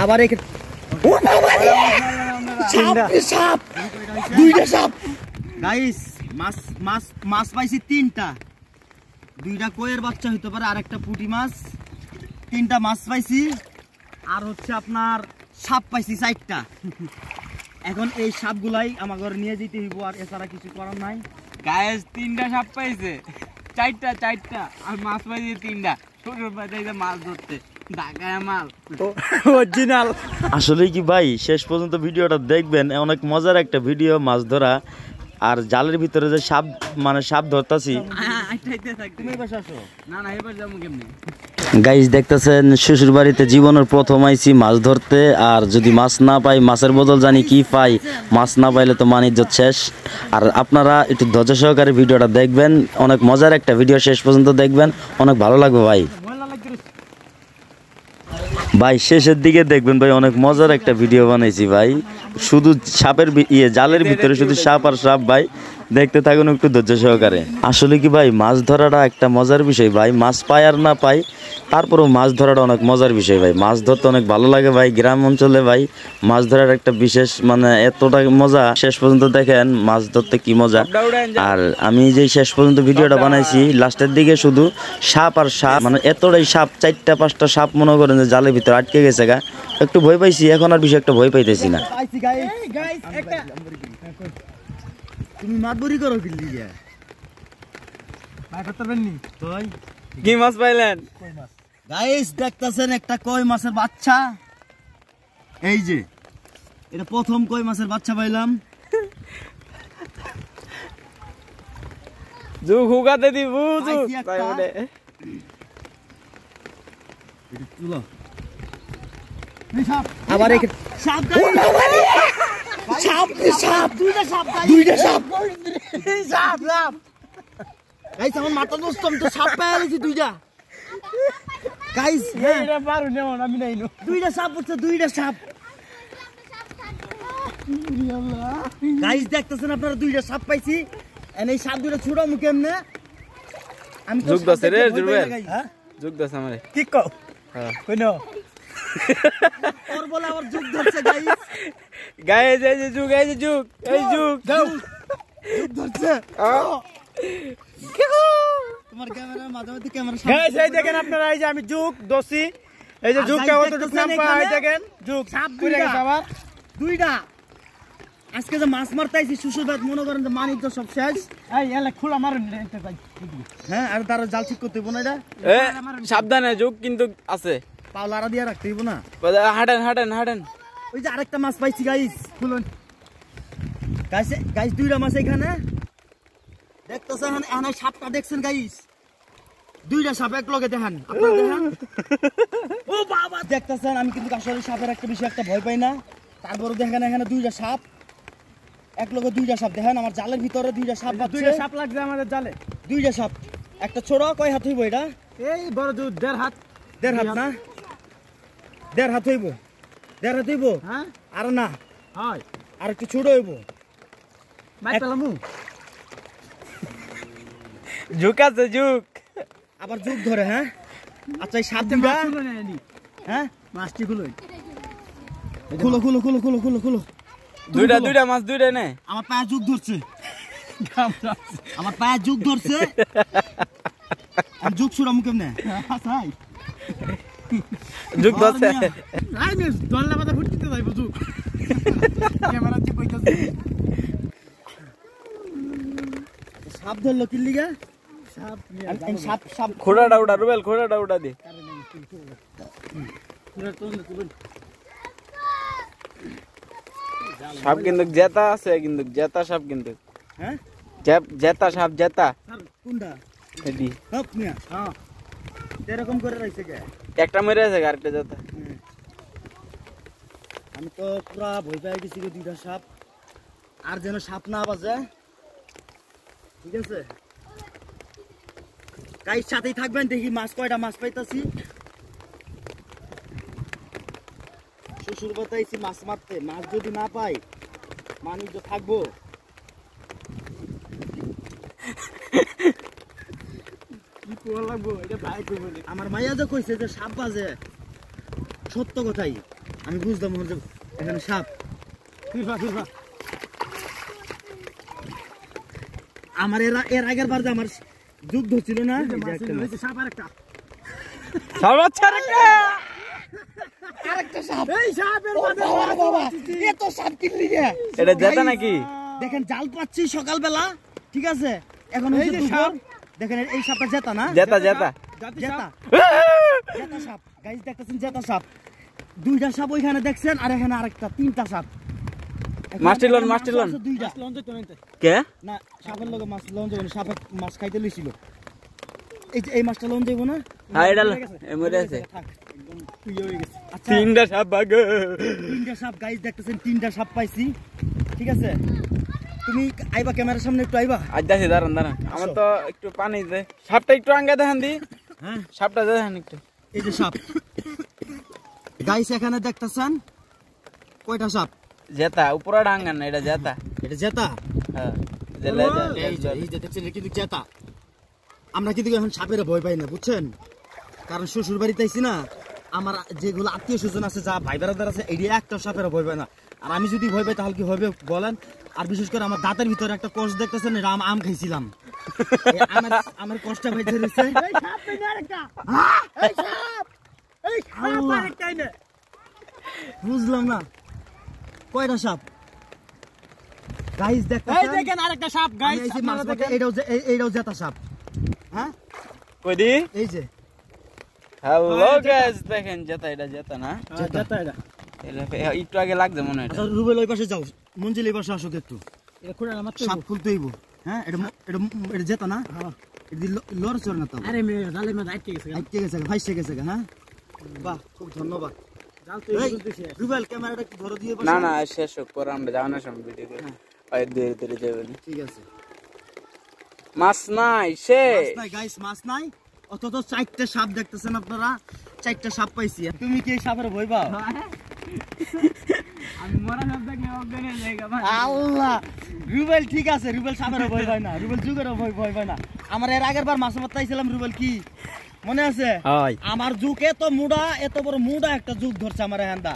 আবার এই সাপ দুইটা সাপ গাইস মাছ মাছ মাছ পাইছি তিনটা, দুইটা কইয়ের বাচ্চা হইতে পারে আর একটা পুঁটি মাছ, তিনটা মাছ পাইছি আর হচ্ছে আপনার সাপ পাইছি চারটা। এখন এই সাপগুলাই আমার ঘরে নিয়ে যেতে হইব, আর এছাড়া কিছু করার নাই। গাইস তিনটা সাপ পাইছে, চারটা আর মাছ পাইছে তিনটা। ছোট পাইছে মাছ ধরতে ঢাকায় মাল অরিজিনাল। আসলে কি ভাই শেষ পর্যন্ত ভিডিওটা দেখবেন, অনেক মজার একটা ভিডিও মাছ ধরা। আর জালের ভিতরে যে সাপ মানে সাপ ধরতাছি গাইস দেখতেছেন শ্বশুর বাড়িতে জীবনের প্রথম আইছি মাছ ধরতে। আর যদি মাছ না পাই মাছের বদল জানি কি পাই, মাছ না পাইলে তো মানিজ্জত শেষ। আর আপনারা একটু ধৈর্য সহকারে ভিডিওটা দেখবেন, অনেক মজার একটা ভিডিও, শেষ পর্যন্ত দেখবেন, অনেক ভালো লাগবে ভাই। ভাই শেষের দিকে দেখবেন ভাই, অনেক মজার একটা ভিডিও বানাইছি ভাই। শুধু সাপের জালের ভিতরে শুধু সাপ আর সাপ ভাই, দেখতে থাকুন একটু ধৈর্য সহকারে। আসলে কি ভাই মাছ ধরাটা একটা মজার বিষয় ভাই, মাছ পাই আর না পাই তারপরেও মাছ ধরাটা অনেক মজার বিষয় ভাই। মাছ ধরতে অনেক ভালো লাগে ভাই, গ্রাম অঞ্চলে ভাই মাছ ধরার একটা বিশেষ মানে এতটা মজা, শেষ পর্যন্ত দেখেন মাছ ধরতে কি মজা। আর আমি যে শেষ পর্যন্ত ভিডিওটা বানাইছি লাস্টের দিকে শুধু সাপ আর সাপ, মানে এতটাই সাপ, 4-5টা সাপ মনে করেন যে জালের ভিতরে আটকে গেছে গা, একটু ভয় পাইছি, এখন আর বেশি একটা ভয় পাইতেছি না। তুমি মাতবরি করো কিল্লি যা কি মাছ পাইলেন গাইস? দেখতেছেন একটা কই মাছের বাচ্চা, এই যে এটা প্রথম কই মাছের বাচ্চা পাইলাম। জুক হুগাতে দিব জুক আবার এই সাপ সাপ সাপ দুইটা সাপ দুইটা সাপ সাপ সাপ গাইস আমার মাথা নষ্ট, আমি তো সাপ পেয়ে গেছি দুইটা গাইস। এটা পারু নেও আমি নাইনো, দুইটা সাপ পড়ছে, দুইটা সাপ গাইস। দেখতেছেন আপনারা দুইটা সাপ পাইছি, এনে এই সাপ দুইটা ছুড়া মুখে এমনে আমি জুক দছে রে জুরবেল, হ্যাঁ জুক দছে আমারে কি কও? হ্যাঁ কইনো ওর বলে আবার জুক ধরছে গাইস। গাইস এই যে জুক, এই যে জুক, এই জুক জুক ধরছে। তোমার ক্যামেরা মাঝে মাঝে ক্যামেরা গাইস এই দেখেন আপনারা, এই যে আমি জুক দছি, এই যে জুক কত টুক নাম পাই দেখেন, জুক সাপ পুরে গেছে আবার দুইটা। আজকে যে মাছ মারতে আইছি সুসুবাদ মনে করেন যে মানিক তো সব শেষ। এই এলা খোলা মারুন এটা ভাই, হ্যাঁ আর তার জাল ঠিক করতে হইব না, এটা সাবধানে জুক কিন্তু আছে, পাওলারা দিয়ে রাখতে হইব না। হাঁটেন হাঁটেন হাঁটেন। ওই যে আরেকটা মাছ পাইছি গাইস, খুলুন গাইস। গাইস দুইটা মাছ এখানে দেখতেছেন, এখানে সাপটা দেখছেন গাইস, দুইটা সাপ এক লগে দেখেন আপনারা দেখেন। ও বাবা দেখতেছেন, আমি কিন্তু আসলে সাপের একটা বেশি একটা ভয় পাই না, তারপরে দেখেন এখানে দুইটা সাপ এক লগে, দুইটা সাপ দেখেন আমার জালের ভিতরে দুইটা সাপ, দুইটা সাপ লাগছে আমাদের জালে, দুইটা সাপ। একটা ছোট কয় হাত হইব এটা? এই বড় দুধ 1.5 হাত, 1.5 হাত না, 1.5 হাত হইব, 1.5 হাত হইব। হ্যাঁ আর না হয় আর একটু ছোট হইব। মাইতালামু জুক আছে জুক, আবার জুক ধরে। হ্যাঁ আচ্ছা এই সাপ দুইটা, হ্যাঁ মাছটি খুলো খুলো খুলো খুলো খুলো খুলো খুলো, দুইটা দুইটা মাছ দুইটা নে। আমার পায়ে জুক ধরছে, আমার পায়ে জুক ধরছে, আমি জুক ছুড়া মুখে নে জুক ধরছে, আই মিস দল্লা মাথা ফুটতে যাইবো জুক ক্যামেরা দিয়ে কইতাছে। সাপ ধরলো কি লিগা? সাপ সাপ সাপ খোড়াটা উড়া রুবেল, খোড়াটা উড়া দে। সাপ কিন্তু জেতা আছে, কিন্তু জেতা সাপ কিন্তু, হ্যাঁ জেতা সাপ জেতা কোনটা এডি হপ মিয়া। হ্যাঁ এরকম করে রাখছে কে? একটা মেরে আছে আরেকটা জেতা। আমি তো পুরা ভয় পেয়ে গেছি দুইটা সাপ, আর যেন সাপ না বাজে, ঠিক আছে? গাইস সাথেই থাকবেন, দেখি মাছ কয়টা মাছ পাইতাছি। শ্বশুর বাতাইছি মাছ মারতে, মাছ যদি না পাই মানি তো থাকবো। আমার মাইয়া যে কইছে যে সাপ বাজে, সত্য কথাই। আমি বুঝলাম এখানে সাপ। আমার এর আগের বার যে আমার যুদ্ধ ছিল না, সাপ আরেকটা এটা জেতা নাকি? দেখেন জাল পাচ্ছি সকালবেলা, ঠিক আছে, এখন দেখেন এই সাপটা জেতা না, জেতা জেতা জেতা জেতা সাপ গাইস, দেখতেছেন জেতা সাপ। দুইটা সাপ ওইখানে দেখছেন, আর এখানে আরেকটা, তিনটা সাপ। মাস্টিলন দুইটা কে না, সাপের লগে মাছ লঞ্চ যাবে না, সাপে মাছ খাইতে লইছিল। এই যে এই মাছটা লঞ্চ যাবো না, হ্যাঁ এটা মরে আছে। থাক, একদম তুই হয়ে গেছে। আচ্ছা, তিনটা সাপ ভাগে, তিনটা সাপ গাইস, দেখতেছেন তিনটা সাপ পাইছি, ঠিক আছে। তুমি আইবা ক্যামেরার সামনে, একটু আইবা। আজ দেখি, দাঁড়ান দাঁড়ান, আমার তো একটু পানি দে, সাপটা একটু আঙ্গা দেখান দি। হ্যাঁ, সাপটা দেখান একটু। এই যে সাপ গাইস, এখানে দেখতেছেন কয়টা সাপ? জেতা উপরে ডাঙ্গান না, এটা জেতা। এটা জেতা, হ্যাঁ এই যে দেখছেন, কিন্তু জেতা। আমরা কিন্তু এখন সাপের ভয় পাই না, বুঝছেন, কারণ শ্বশুর বাড়িতে আইছি না, আমার যেগুলো আত্মীয় স্বজন আছে, যা ভাই বেড়াদার আছে, এই একটা সাপের ভয় পায় না। আর আমি যদি ভয় পাই তাহলে কি হবে বলেন? আর বিশেষ করে আমার দাঁতের ভিতরে একটা কষ দেখতেছেন, এটা আম খাইছিলাম, আমার কষ্টটা বাইতে রয়েছে। বুঝলাম না কয়টা সাপ গাইস, দেখেন আরেকটা সাপ গাইস, এইটাও জেতা সাপ। হ্যাঁ কই দি, এই যে হ্যালো গাইস, দেখেন জেতা, এটা জেতা না, জেতা। এটা একটু আগে লাগছে মনে হয়। আচ্ছা রুবেল, ওই পাশে যাও, মঞ্জিল এই পাশে আসো একটু, সাপ খুলতে হইব। হ্যাঁ, এটা জেতা না, লড় চড় না তো, আরে আটকে গেছে, ভাইসে গেছে। হ্যাঁ, বাহ, খুব ধন্যবাদ। রুবেল, ক্যামেরাটা একটু ধরো দিয়ে। না না, শেষ হোক, পরে আমরা যাওয়ানোর সময় ভিডিও করি। ধীরে ধীরে যাবেন, ঠিক আছে। মাছ নাই শেষ, গাইস মাছ নাই, অথচ 4টা সাপ দেখতেছেন আপনারা, 4টা সাপ পাইছি। তুমি কি এই সাপের ভয় পাও? আমি মরা সাপ দেখলে অজ্ঞান হয়ে যাই ভাই। আল্লাহ, রুবেল ঠিক আছে, রুবেল সাপের ভয় পায় না, রুবেল যুগের ভয় পায় না। আমার এর আগের বার মাছ মারতে আইছিলাম, রুবেল কি মনে আছে? আমার যুগ এত মুড়া, এত বড় মুড়া একটা যুগ ধরছে আমার হ্যান্ডা,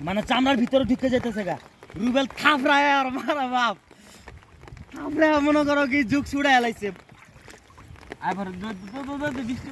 মানে চামড়ার ভিতরে ঢুকে যেতেছে গা। রুবেল থাপড়ায় আর মারা বাপ, থাপড়ায় মনে করো কি যুগ ছুড়ে এলাইছে। আবার বৃষ্টি